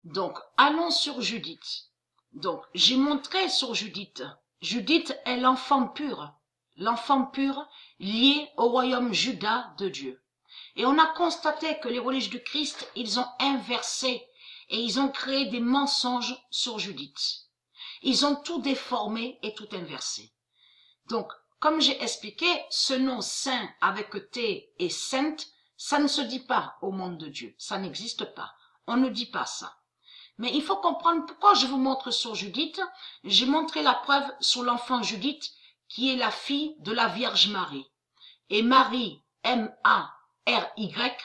Donc, allons sur Judith. Donc, j'ai montré sur Judith. Judith est l'enfant pur lié au royaume Juda de Dieu. Et on a constaté que les religieux du Christ, ils ont inversé et ils ont créé des mensonges sur Judith. Ils ont tout déformé et tout inversé. Donc, comme j'ai expliqué, ce nom saint avec T et sainte, ça ne se dit pas au monde de Dieu. Ça n'existe pas. On ne dit pas ça. Mais il faut comprendre pourquoi je vous montre sur Judith. J'ai montré la preuve sur l'enfant Judith, qui est la fille de la Vierge Marie. Et Marie, M-A-R-Y,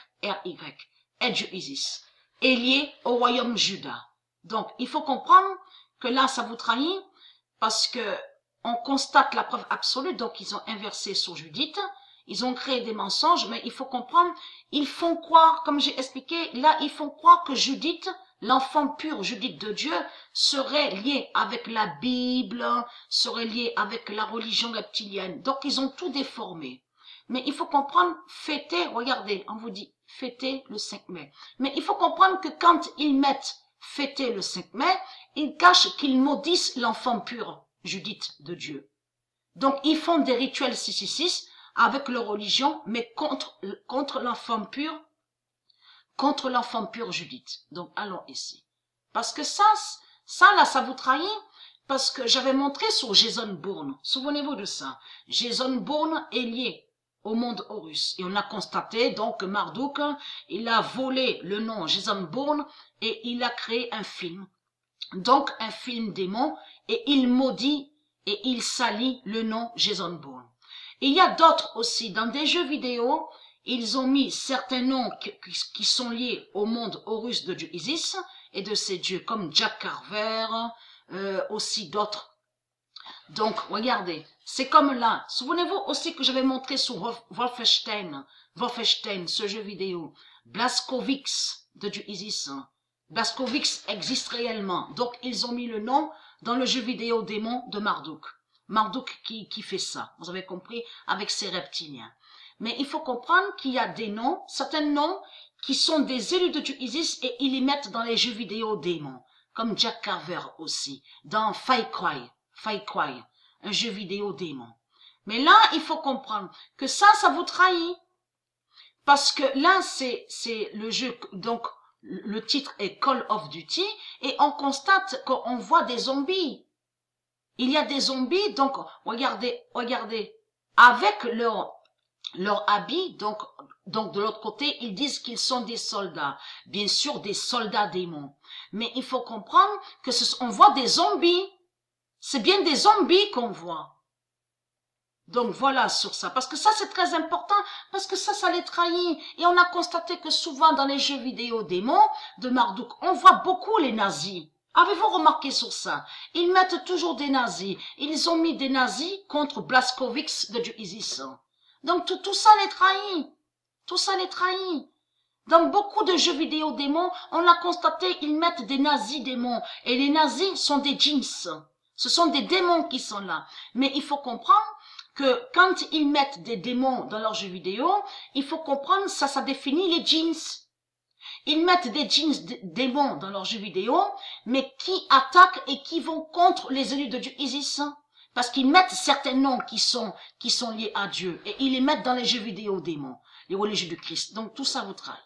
est Dieu Isis, est liée au royaume Juda. Donc, il faut comprendre que là, ça vous trahit, parce que on constate la preuve absolue, donc ils ont inversé sur Judith, ils ont créé des mensonges, mais il faut comprendre, ils font croire, comme j'ai expliqué, là, ils font croire que Judith, l'enfant pur, Judith de Dieu, serait lié avec la Bible, serait lié avec la religion reptilienne. Donc, ils ont tout déformé. Mais il faut comprendre, fêter, regardez, on vous dit fêter le 5 mai. Mais il faut comprendre que quand ils mettent fêter le 5 mai, ils cachent qu'ils maudissent l'enfant pur, Judith de Dieu. Donc, ils font des rituels 666 avec leur religion, mais contre l'enfant pur, Judith. Donc, allons ici. Parce que ça là, ça vous trahit, parce que j'avais montré sur Jason Bourne. Souvenez-vous de ça. Jason Bourne est lié au monde Horus. Et on a constaté, donc, que Marduk, il a volé le nom Jason Bourne et il a créé un film. Donc, un film démon, et il maudit et il salit le nom Jason Bourne. Et il y a d'autres aussi, dans des jeux vidéo, ils ont mis certains noms qui sont liés au monde Horus de Dieu Isis et de ses dieux, comme Jack Carver, aussi d'autres. Donc, regardez, c'est comme là. Souvenez-vous aussi que j'avais montré sur Wolfenstein, ce jeu vidéo, Blaskowitz de Dieu Isis. Blaskowitz existe réellement. Donc, ils ont mis le nom dans le jeu vidéo démon de Marduk. Marduk qui fait ça, vous avez compris, avec ses reptiliens. Mais il faut comprendre qu'il y a des noms, certains noms qui sont des élus de Dieu Isis et ils les mettent dans les jeux vidéo démons, comme Jack Carver aussi, dans Far Cry, un jeu vidéo démon. Mais là, il faut comprendre que ça vous trahit. Parce que là, c'est le jeu, donc le titre est Call of Duty et on constate qu'on voit des zombies. Il y a des zombies, donc regardez, avec leur habit, donc de l'autre côté, ils disent qu'ils sont des soldats. Bien sûr, des soldats démons. Mais il faut comprendre que on voit des zombies. C'est bien des zombies qu'on voit. Donc voilà sur ça. Parce que ça, c'est très important. Parce que ça les trahit. Et on a constaté que souvent dans les jeux vidéo démons de Marduk, on voit beaucoup les nazis. Avez-vous remarqué sur ça? Ils mettent toujours des nazis. Ils ont mis des nazis contre Blaskowitz de Dieu Isis. Donc tout ça les trahit. Tout ça les trahit. Dans beaucoup de jeux vidéo démons, on a constaté ils mettent des nazis démons. Et les nazis sont des djinns. Ce sont des démons qui sont là. Mais il faut comprendre que quand ils mettent des démons dans leurs jeux vidéo, il faut comprendre ça définit les djinns. Ils mettent des djinns démons dans leurs jeux vidéo, mais qui attaquent et qui vont contre les élus de Dieu Isis. Parce qu'ils mettent certains noms qui sont liés à Dieu et ils les mettent dans les jeux vidéo démons, les religieux du Christ. Donc tout ça vous trahit.